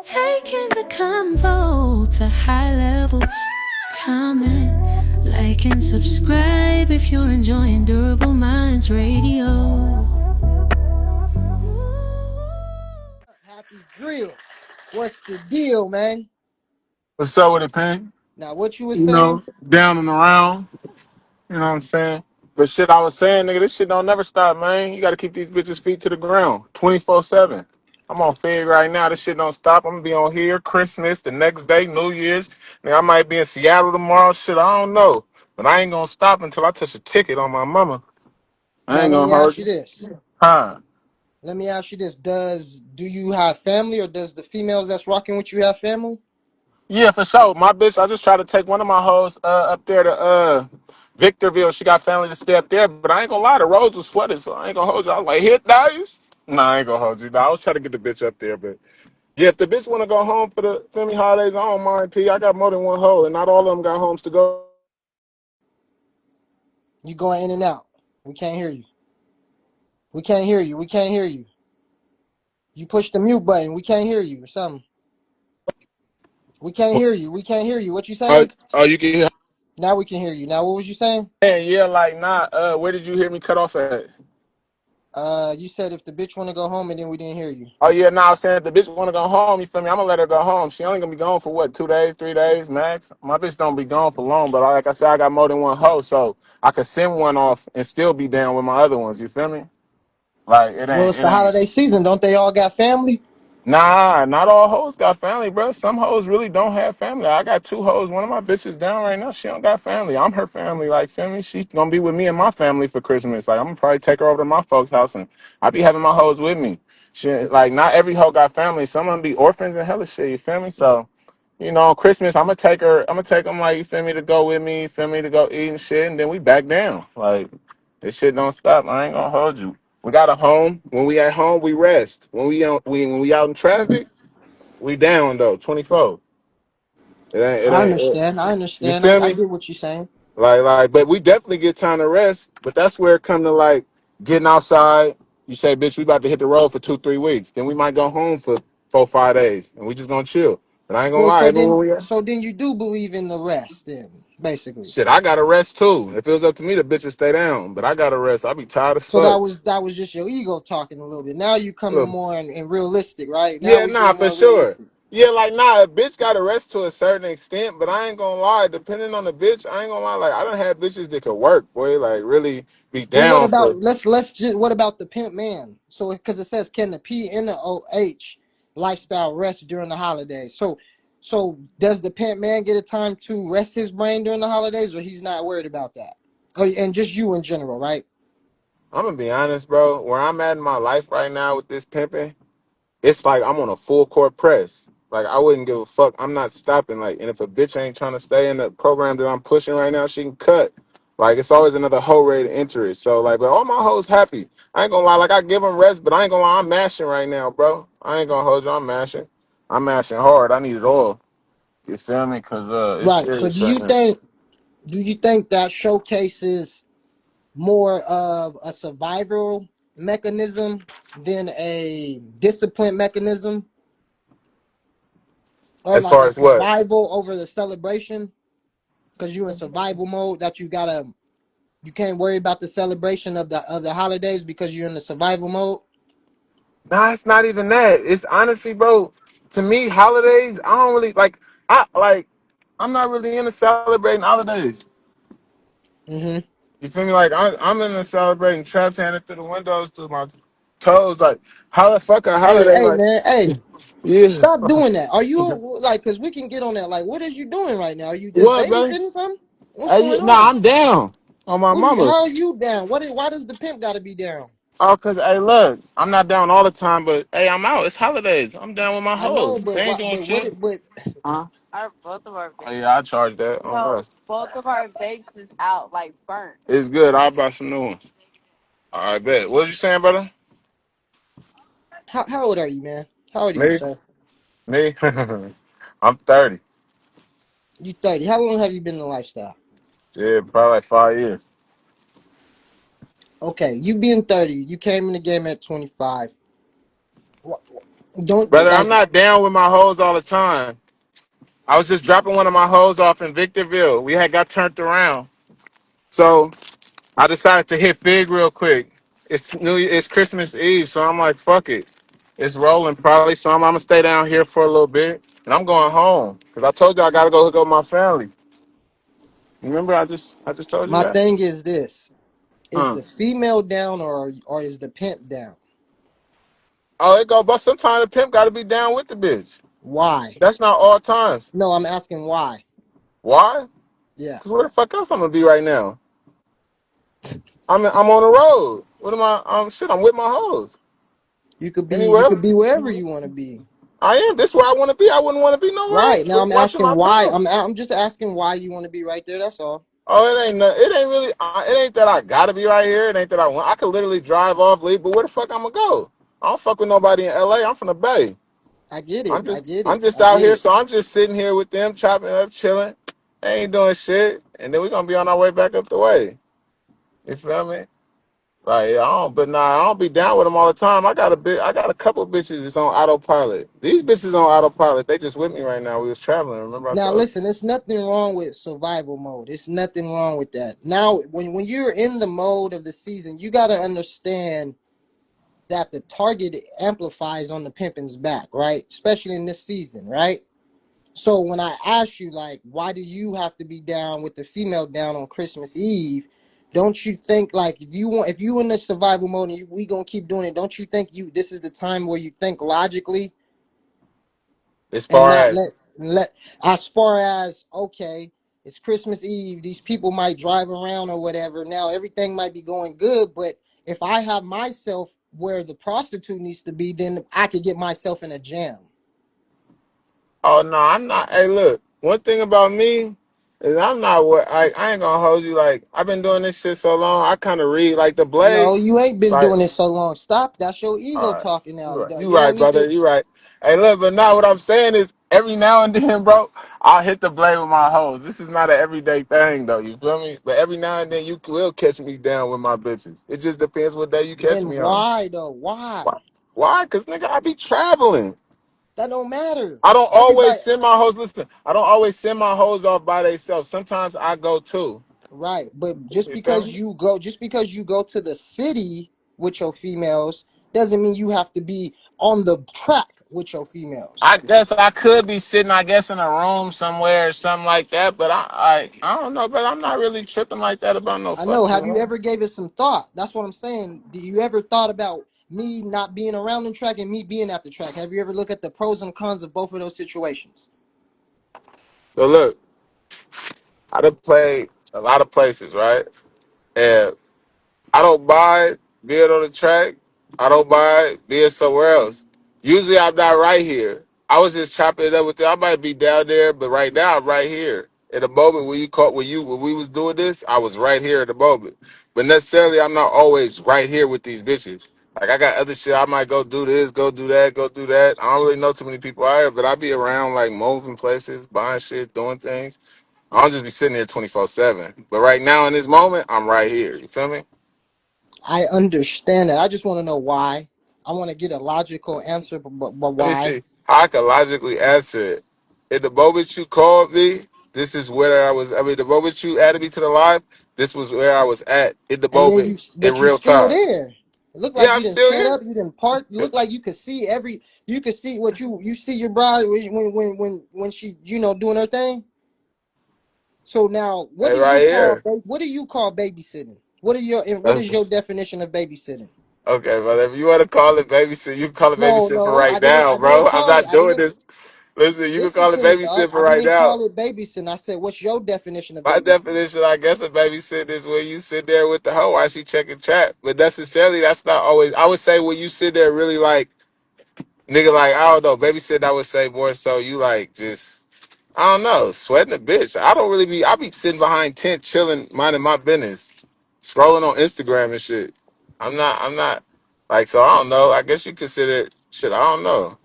Taking the convo to high levels. Comment, like, and subscribe if you're enjoying Durable Minds Radio. Happy Drill. What's the deal, man? What's up with it, Ping? Now, what you was You saying? know, down and around. You know what I'm saying? But shit, I was saying, nigga, this shit don't never stop, man. You got to keep these bitches' feet to the ground 24/7. I'm on Fig right now. This shit don't stop. I'm going to be on here Christmas, the next day, New Year's. Nigga, I might be in Seattle tomorrow. Shit, I don't know. But I ain't going to stop until I touch a ticket on my mama. I Now, ain't let going me to hold ask you you. this. Huh? Let me ask you this. Do you have family, or does the females that's rocking with you have family? Yeah, for sure. My bitch, I just tried to take one of my hoes up there to Victorville. She got family to stay up there, but I ain't gonna lie, the roads was flooded, so I ain't gonna hold you. I was like, hit dice? Nah, I ain't gonna hold you. Nah, I was trying to get the bitch up there, but yeah, if the bitch wanna go home for the family holidays, I don't mind. P, I got more than one hoe, and not all of them got homes to go. You going in and out. We can't hear you. We can't hear you. We can't hear you. You push the mute button. We can't hear you or something. We can't hear you. We can't hear you. What you saying? You can hear? Now we can hear you. Now, what was you saying? Man, yeah, like nah. Where did you hear me cut off at? You said if the bitch want to go home, and then we didn't hear you. Oh yeah, nah, I was saying if the bitch wanna go home, you feel me? I'm gonna let her go home. She only gonna be gone for what, 2 days, 3 days max? My bitch don't be gone for long, but like I said, I got more than one hoe, so I could send one off and still be down with my other ones, you feel me? Like it Well, ain't it's it the ain't holiday season. Don't they all got family? Nah, not all hoes got family, bro. Some hoes really don't have family. I got two hoes. One of my bitches down right now. She don't got family. I'm her family. Like, feel me? She's gonna be with me and my family for Christmas. Like, I'm gonna probably take her over to my folks' house, and I be having my hoes with me. Shit, like, not every hoe got family. Some of them be orphans and hella shit. You feel me? So, Christmas, I'm gonna take her. I'm gonna take them, like, you feel me, to go with me. You feel me, to go eat and shit, and then we back down. Like, this shit don't stop. I ain't gonna hold you. We got a home. When we at home, we rest. When we out in traffic, we down though. 24. It ain't. It I ain't. understand. I You understand. feel I me? get what you're saying. But we definitely get time to rest. But that's where it come to like getting outside. You say, bitch, we about to hit the road for 2, 3 weeks. Then we might go home for 4, 5 days, and we just gonna chill. But I ain't gonna Well, lie. so Even when then, we so then you do believe in the rest, then basically. shit, I gotta rest too. If it was up to me, the bitches stay down. But I gotta rest. I be tired as So fuck. that was just your ego talking a little bit. Now you coming more in realistic, right? Now Yeah, we nah, getting for more sure. realistic. Yeah, like nah, a bitch got to rest to a certain extent, but I ain't gonna lie. Depending on the bitch, I ain't gonna lie. Like I don't have bitches that could work, boy. Like really be But what down about for. let's just what about the pimp man? So because it says can the P and the OH lifestyle rest during the holidays? So does the pimp man get a time to rest his brain during the holidays, or he's not worried about that? Oh, and just you in general, right? I'm gonna be honest, bro. Where I'm at in my life right now with this pimping, it's like I'm on a full court press. Like I wouldn't give a fuck. I'm not stopping. Like, and if a bitch ain't trying to stay in the program that I'm pushing right now, she can cut. Like it's always another hoe ready to enter it. So like, but all my hoes happy. I ain't gonna lie. Like I give them rest, but I ain't gonna lie. I'm mashing right now, bro. I ain't gonna hold you. I'm mashing. I'm mashing hard. I need it all. You feel me? Cause it's Right. So serious right now. do you think that showcases more of a survival mechanism than a discipline mechanism, or As like far a as what? survival over the celebration? Because you in survival mode, that you can't worry about the celebration of the holidays because you're in the survival mode. Nah, it's not even that. It's honestly, bro. To me, holidays. I don't really like. I like. I'm not really into celebrating holidays. Hmm. You feel me? Like I'm into celebrating traps handed through the windows through my toes. Like how the fuck a Hey, holiday? hey, Like man, hey, yeah. stop doing that. Are you like? Because we can get on that. Like, what is you doing right now? Are you just What, bro? babysitting something? What's going Nah, on? I'm down on my mama. How are you down? Why does the pimp got to be down? Oh, cause hey, look, I'm not down all the time, but hey, I'm out. It's holidays. I'm down with my I hoes. know, They but ain't what? doing But what? shit. But Huh? Oh yeah, I charge that. No, both of our bakes is out, like burnt. It's good. I'll buy some new ones. I bet. What was you saying, brother? how old are you, man? How old are you, Me? sir? Me? I'm 30. You 30. How long have you been in the lifestyle? Yeah, probably like 5 years. Okay, you being 30, you came in the game at 25. Don't Brother, I'm like not down with my hoes all the time. I was just dropping one of my hoes off in Victorville. We had got turned around. So I decided to hit big real quick. It's Christmas Eve, so I'm like, fuck it. It's rolling probably, so I'm gonna stay down here for a little bit, and I'm going home because I told you I gotta go hook up with my family. Remember, I just told you my that. thing is this: is Huh. the female down or is the pimp down? Oh, it go, but sometimes the pimp got to be down with the bitch. Why? That's not all times. No, I'm asking why. Why? Yeah, Because where the fuck else I'm gonna be right now? I'm on the road. What am I? Shit, I'm with my hoes. you Anywhere could else? be wherever you want to be. I am. This is where I want to be. I wouldn't want to be nowhere Right else. now, I'm Watching asking my why. family. I'm just asking why you want to be right there. That's all. Oh, it ain't. It ain't really. It ain't that I gotta be right here. It ain't that I want. I could literally drive off, leave. But where the fuck I'm gonna go? I don't fuck with nobody in LA. I'm from the Bay. I get I'm it. I just. get I'm it. just I out get here. it. So I'm just sitting here with them, chopping up, chilling. Ain't doing shit. And then we gonna be on our way back up the way. You feel me? Like, yeah, I don't. But nah, I don't be down with them all the time. I got a bit. I got a couple bitches that's on autopilot. These bitches on autopilot. They just with me right now. We was traveling. Remember I Now told you. listen, there's nothing wrong with survival mode. It's nothing wrong with that. Now, when you're in the mode of the season, you got to understand that the target amplifies on the pimpin's back, right? Especially in this season, right? So when I ask you, like, why do you have to be down with the female down on Christmas Eve? Don't you think, like, if you in the survival mode and we gonna keep doing it? Don't you think this is the time where you think logically As and far not as let as far as, okay, it's Christmas Eve, these people might drive around or whatever, now everything might be going good, but if I have myself where the prostitute needs to be, then I could get myself in a jam. oh no, I'm not. Hey, look. One thing about me is I'm not what I ain't gonna hold you. Like I've been doing this shit so long. I kind of read like the No, blade. you ain't been Like, doing it so long. Stop. That's your all ego right, talking now. you right, you You right, don't need to. brother. You right. Hey, look, but now what I'm saying is every now and then, bro, I'll hit the blade with my hoes. This is not an everyday thing, though. You feel me? But every now and then, you will catch me down with my bitches. It just depends what day you catch Then me on. why though? Why? Why? Why? Cause nigga, I be traveling. That don't matter. I don't always Everybody, send my hoes. Listen, I don't always send my hoes off by themselves. Sometimes I go too. right? But You feel me? just because you go to the city with your females, doesn't mean you have to be on the track with your females. I guess I could be sitting, I guess, in a room somewhere or something like that. But I don't know. But I'm not really tripping like that about no I know. fucking. Have you ever gave it some thought? That's what I'm saying. Do you ever thought about me not being around the track and me being at the track? Have you ever looked at the pros and cons of both of those situations? So look, I done played a lot of places, right? And I don't mind being on the track. I don't mind being somewhere else. Usually I'm not right here. I was just chopping it up with you. I might be down there, but right now I'm right here. In the moment when we was doing this, I was right here in the moment. But necessarily I'm not always right here with these bitches. Like I got other shit. I might go do this, go do that, go do that. I don't really know too many people out here, but I be around like moving places, buying shit, doing things. I don't just be sitting here 24/7. But right now in this moment, I'm right here. You feel me? I understand that. I just want to know why. I want to get a logical answer, but Let me why? see how I can logically answer it. In the moment you called me, this is where I was. I mean, the moment you added me to the live, this was where I was at in the And then moment in but you real still time. there. It looked Yeah, like you I'm didn't still set here. up, you didn't park. You look like you could see what you see your bride when she doing her thing. So now, Hey, right here. what do you call babysitting? What That's- is your definition of babysitting? Okay, but if you want to call it babysit, you can call it No, babysit for no, right now, I didn't bro. I'm call it. not I doing didn't this. Listen, you can listen call it to me, dog. babysit for I right didn't now. call it babysitting. I said, what's your definition of My babysitting? definition, I guess, of babysit is when you sit there with the hoe while she checking trap. But necessarily, that's not always. I would say when you sit there really like, nigga, like, I don't know, babysit, I would say more so you like just, I don't know, sweating a bitch. I don't really be, I be sitting behind tent chilling, minding my business, scrolling on Instagram and shit. I'm not, like, so I don't know. I guess you consider it, shit, I don't know.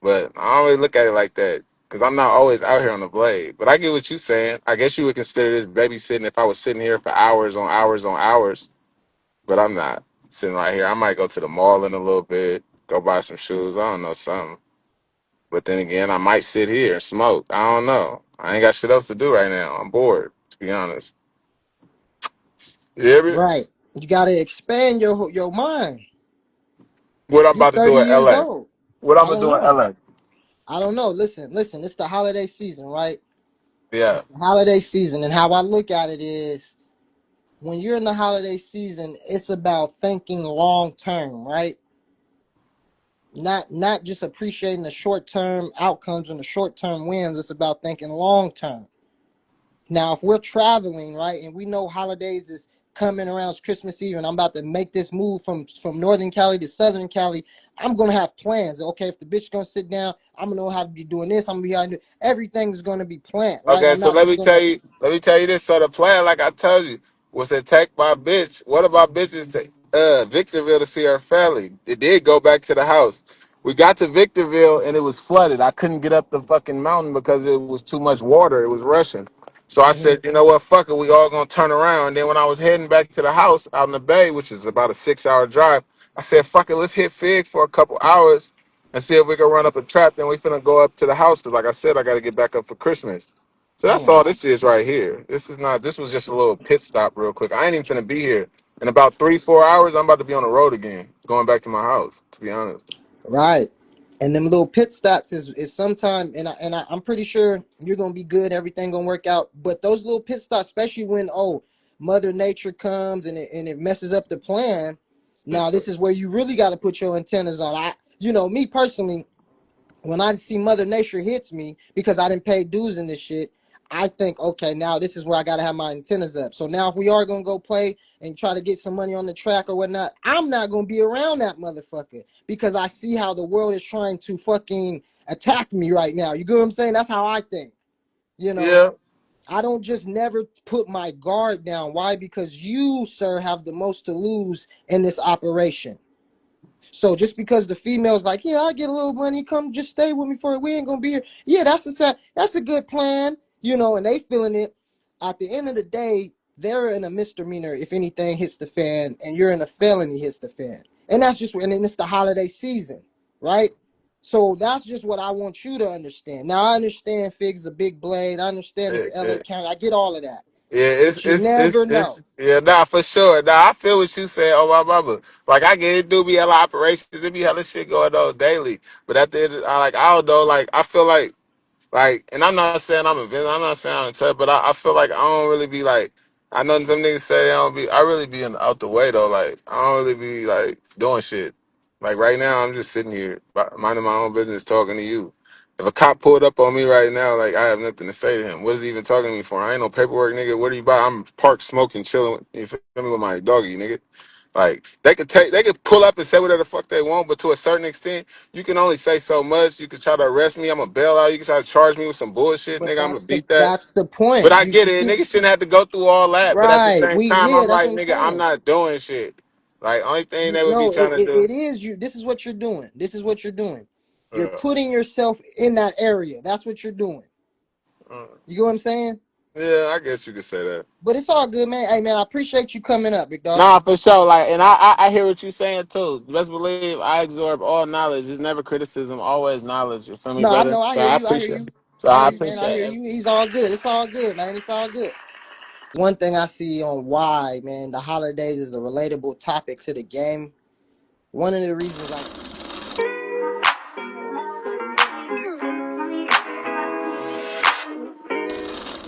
But I don't really look at it like that. Cause I'm not always out here on the blade. But I get what you're saying. I guess you would consider this babysitting if I was sitting here for hours on hours on hours. But I'm not sitting right here. I might go to the mall in a little bit, go buy some shoes. I don't know, something. But then again, I might sit here and smoke. I don't know. I ain't got shit else to do right now. I'm bored, to be honest. You hear me? Right. You gotta expand your mind. What I'm You about to 30 do in years LA? old. What I'm I gonna don't do in know. LA? I don't know. Listen. It's the holiday season, right? Yeah. It's the holiday season, and how I look at it is, when you're in the holiday season, it's about thinking long term, right? Not just appreciating the short term outcomes and the short term wins. It's about thinking long term. Now, if we're traveling, right, and we know holidays is coming around, it's Christmas Eve, and I'm about to make this move from Northern Cali to Southern Cali, I'm gonna have plans. Okay, if the bitch gonna sit down, I'm gonna know how to be doing this. I'm gonna be everything is gonna be planned, right? Okay, I'm so not let just me tell gonna. you, this. So the plan, like I told you, was to take my bitch. One of my bitches to Victorville to see her family. It did go back to the house. We got to Victorville and it was flooded. I couldn't get up the fucking mountain because it was too much water. It was rushing. So I Mhm. said, you know what, fuck it, we all gonna turn around. And then when I was heading back to the house out in the bay, which is about a 6 hour drive, I said, fuck it, let's hit Fig for a couple hours and see if we can run up a trap. Then we finna go up to the house because, like I said, I got to get back up for Christmas. So that's Yeah. all this is right here. This is not. This was just a little pit stop, real quick. I ain't even gonna be here in about 3 4 hours. I'm about to be on the road again, going back to my house. To be honest. Right. And them little pit stops is sometime, I'm pretty sure you're gonna be good, everything gonna work out. But those little pit stops, especially when Mother Nature comes and it messes up the plan. Now this is where you really got to put your antennas on. Me personally, when I see Mother Nature hits me because I didn't pay dues in this shit, I think, okay, now this is where I gotta have my antennas up. So now if we are gonna go play and try to get some money on the track or whatnot, I'm not gonna be around that motherfucker because I see how the world is trying to fucking attack me right now. You get what I'm saying? That's how I think. You know, Yeah. I don't just never put my guard down. Why? Because you, sir, have the most to lose in this operation. So just because the female's like, yeah, I get a little money, come just stay with me for it. We ain't gonna be here. Yeah, that's a good plan, and they feeling it. At the end of the day, they're in a misdemeanor if anything hits the fan, and you're in a felony hits the fan. And that's just and then it's the holiday season, right? So that's just what I want you to understand. Now I understand Fig's a big blade. I understand it's LA Yeah. County. I get all of that. Yeah, But you never know. yeah, nah, for sure. Nah, I feel what you say on my mama. Like I get it, do be hella operations, it be hella shit going on daily. But at the end, I don't know, like I feel like, and I'm not saying I'm a villain. I'm not saying I'm tough, but I feel like I don't really be like. I know some niggas say they don't be. I really be out the way though. Like I don't really be like doing shit. Like right now, I'm just sitting here minding my own business, talking to you. If a cop pulled up on me right now, like I have nothing to say to him. What is he even talking to me for? I ain't no paperwork, nigga. What are you about? I'm parked smoking, chilling. You feel me with my doggy, nigga. Like they could pull up and say whatever the fuck they want, but to a certain extent, you can only say so much. You can try to arrest me, I'm a bail out. You can try to charge me with some bullshit, But nigga. I'm gonna that's the beat that. that's the But point. I You get it. see, Niggas shouldn't have to go through all that. But at the right? same time, Yeah, I'm that's what like, I'm nigga, I'm saying. not doing shit. Like only thing they would be No, trying to do. it is you. This is what you're doing. This is what you're doing. You're Uh, putting yourself in that area. That's what you're doing. uh, You get what I'm saying? yeah, I guess you could say that. But it's all good, man. Hey, man, I appreciate you coming up, big dog. Nah, for sure. Like, and I hear what you're saying too. Best believe I absorb all knowledge. It's never criticism, always knowledge. You feel me, No, I brother? know. I So hear I you. I hear appreciate you. it. So I hear I you, man. I appreciate hear it. you. He's all good. It's all good, man. It's all good. One thing I see on why, man, the holidays is a relatable topic to the game. One of the reasons I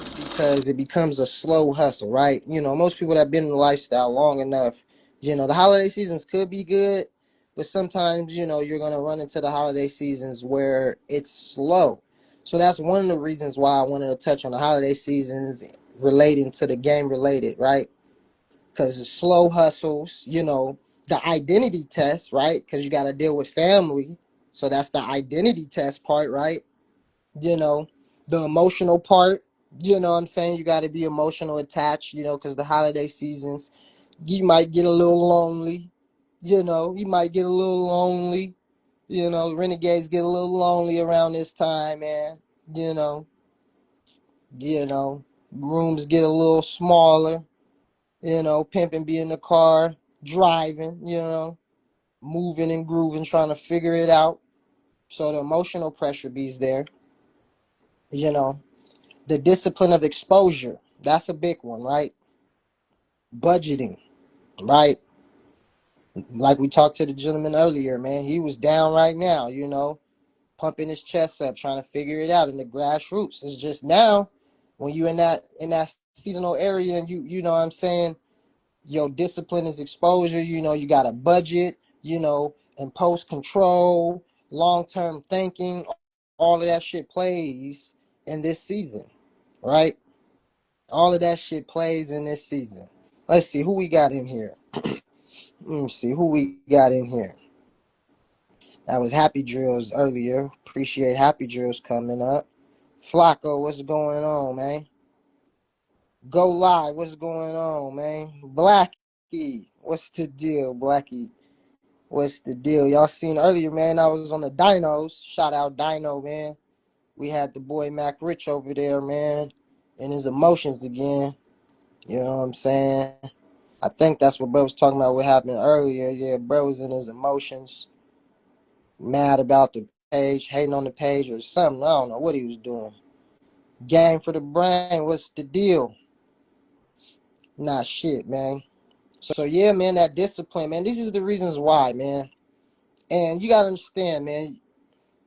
is because it becomes a slow hustle, right? Most people that have been in the lifestyle long enough, the holiday seasons could be good, but sometimes, you're going to run into the holiday seasons where it's slow. So that's one of the reasons why I wanted to touch on the holiday seasons relating to the game related, right? Because it's slow hustles, the identity test, right? Because you got to deal with family. So that's the identity test part, right? you know, the emotional part, what I'm saying? You got to be emotional attached, because the holiday seasons, you might get a little lonely, you might get a little lonely, renegades get a little lonely around this time, man, you know, you know, rooms get a little smaller, pimping be in the car, driving, moving and grooving, trying to figure it out. So the emotional pressure be's there. You know, the discipline of exposure. That's a big one, right? Budgeting, right? Like we talked to the gentleman earlier, man. He was down right now, pumping his chest up, trying to figure it out in the grassroots. It's just now when you in that seasonal area and you know what I'm saying, your discipline is exposure, you got a budget, impose control, long term thinking, all of that shit plays in this season, right? All of that shit plays in this season. Let's see who we got in here. Let me see who we got in here. That was Happy Drills earlier. Appreciate Happy Drills coming up. Flacco, what's going on, man? Go Live, what's going on, man? Blackie, what's the deal, Blackie? What's the deal? Y'all seen earlier, man, I was on the Dinos. Shout out Dino, man. We had the boy Mac Rich over there, man, in his emotions again. You know what I'm saying? I think that's what bro was talking about, what happened earlier. Yeah, bro was in his emotions, mad about the page, hating on the page or something. I don't know what he was doing. Game for the brain, what's the deal? Nah, shit, man. So yeah, man, that discipline, man. This is the reasons why, man. And you gotta understand, man.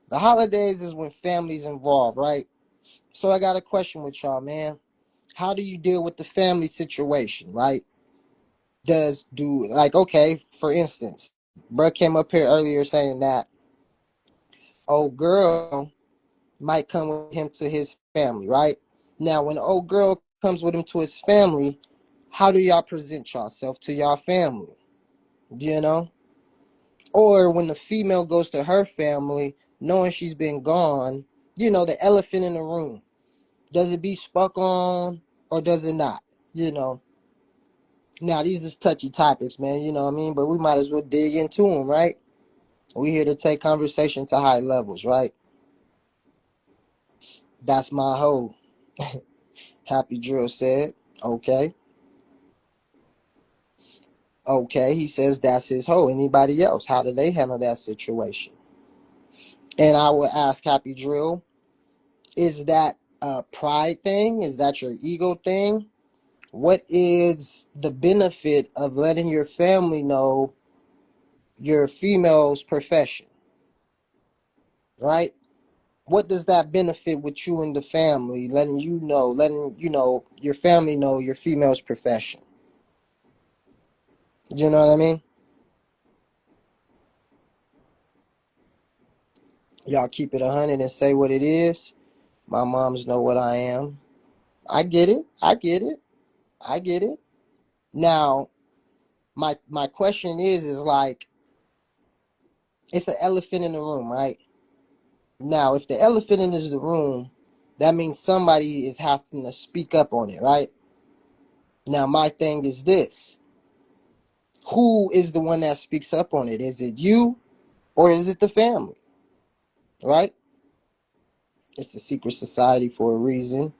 The holidays is when family's involved, right? So I got a question with y'all, man. How do you deal with the family situation, right? Okay, for instance, bro came up here earlier saying that old girl might come with him to his family, right? Now, when the old girl comes with him to his family, how do y'all present yourself to y'all family? You know? Or when the female goes to her family, knowing she's been gone, the elephant in the room. Does it be spoke on or does it not? You know? Now, these is touchy topics, man, you know what I mean? But we might as well dig into them, right? We here to take conversation to high levels, right? That's my hoe. Happy Drill said. Okay. Okay. He says that's his hoe. Anybody else? How do they handle that situation? And I would ask Happy Drill, is that a pride thing? Is that your ego thing? What is the benefit of letting your family know your female's profession? Right? What does that benefit with you and the family, letting your family know your female's profession? You know what I mean? Y'all keep it 100 and say what it is. My moms know what I am. I get it. I get it. I get it. Now, my question is like, it's an elephant in the room, right? Now, if the elephant in the room, that means somebody is having to speak up on it, right? Now, my thing is this. Who is the one that speaks up on it? Is it you or is it the family? Right? It's a secret society for a reason.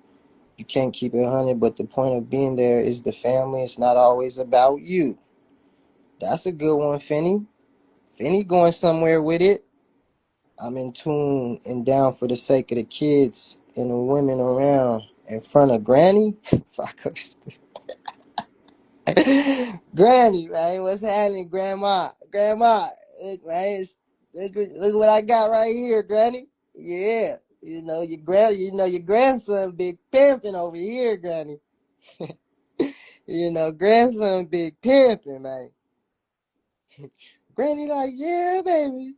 You can't keep it 100, but the point of being there is the family. It's not always about you. That's a good one, Finney. Finney going somewhere with it. I'm in tune and down for the sake of the kids and the women around in front of Granny. Fuck. Granny, man. What's happening, Grandma? Grandma, look, man. Look what I got right here, Granny. Yeah. Your grandson big pimping over here, Granny. Grandson big pimping, man. Granny like, yeah, baby.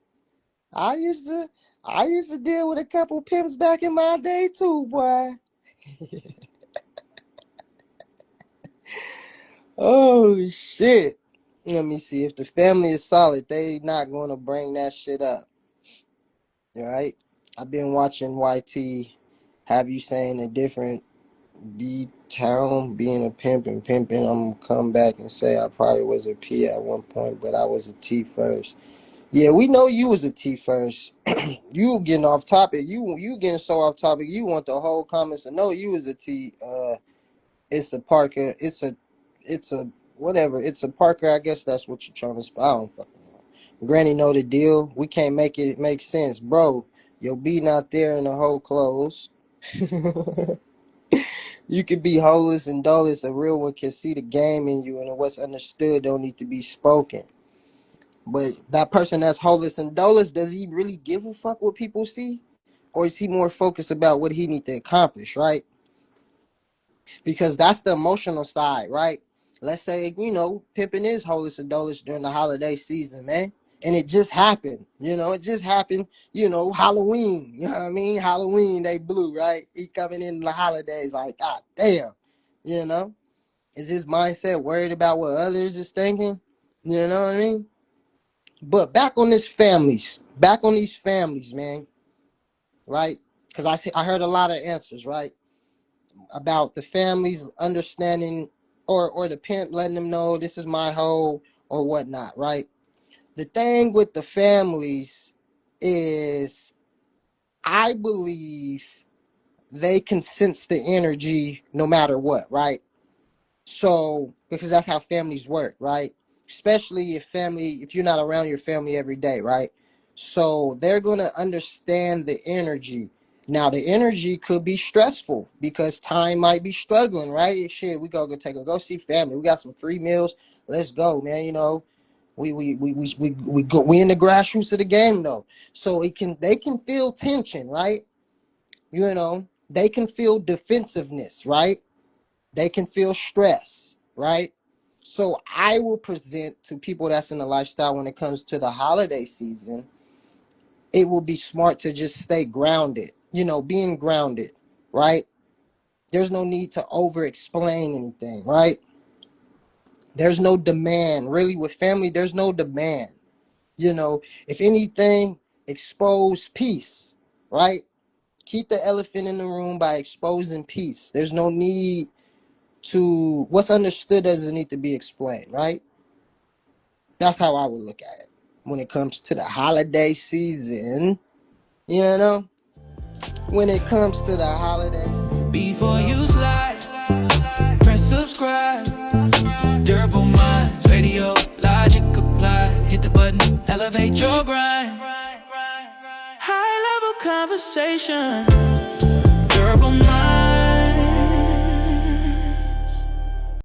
I used to I used to deal with a couple pimps back in my day too, boy. Oh shit. Let me see. If the family is solid, they not gonna bring that shit up. Right? I've been watching YT have you saying a different B town being a pimp and pimping. I'm gonna come back and say I probably was a P at one point, but I was a T first. Yeah, we know you was a T first. You getting off topic. You getting so off topic. You want the whole comments to know you was a T. It's a Parker. It's a whatever. It's a Parker. I guess that's what you're trying to. I don't fucking know. Granny know the deal. We can't make it make sense, bro. Your B not there in the whole clothes. You could be holeless and dulless. A real one can see the game in you, and what's understood don't need to be spoken. But that person that's holeless and dulless, does he really give a fuck what people see? Or is he more focused about what he need to accomplish, right? Because that's the emotional side, right? Let's say, pimping is holeless and dulless during the holiday season, man. And it just happened, it just happened, Halloween, you know what I mean? Halloween, they blew, right? He coming in the holidays like, God damn, you know? Is his mindset worried about what others is thinking? You know what I mean? But back on these families, man, right? Because I heard a lot of answers, right? About the families understanding or the pimp letting them know this is my hoe or whatnot, right? The thing with the families is I believe they can sense the energy no matter what, right? So, because that's how families work, right? Especially if you're not around your family every day, right? So they're going to understand the energy. Now, the energy could be stressful because time might be struggling, right? Shit, we go see family. We got some free meals. Let's go, man. We in the grassroots of the game though. So they can feel tension, right? They can feel defensiveness, right? They can feel stress, right? So I will present to people that's in the lifestyle when it comes to the holiday season, it will be smart to just stay grounded, being grounded, right? There's no need to over explain anything, right? There's no demand. Really, with family, there's no demand. If anything, expose peace, right? Keep the elephant in the room by exposing peace. There's no need to, what's understood doesn't need to be explained, right? That's how I would look at it when it comes to the holiday season. You know, when it comes to the holiday season. Before you slide, press subscribe. Durable minds, radio, logic apply. Hit the button, elevate your grind. High level conversation.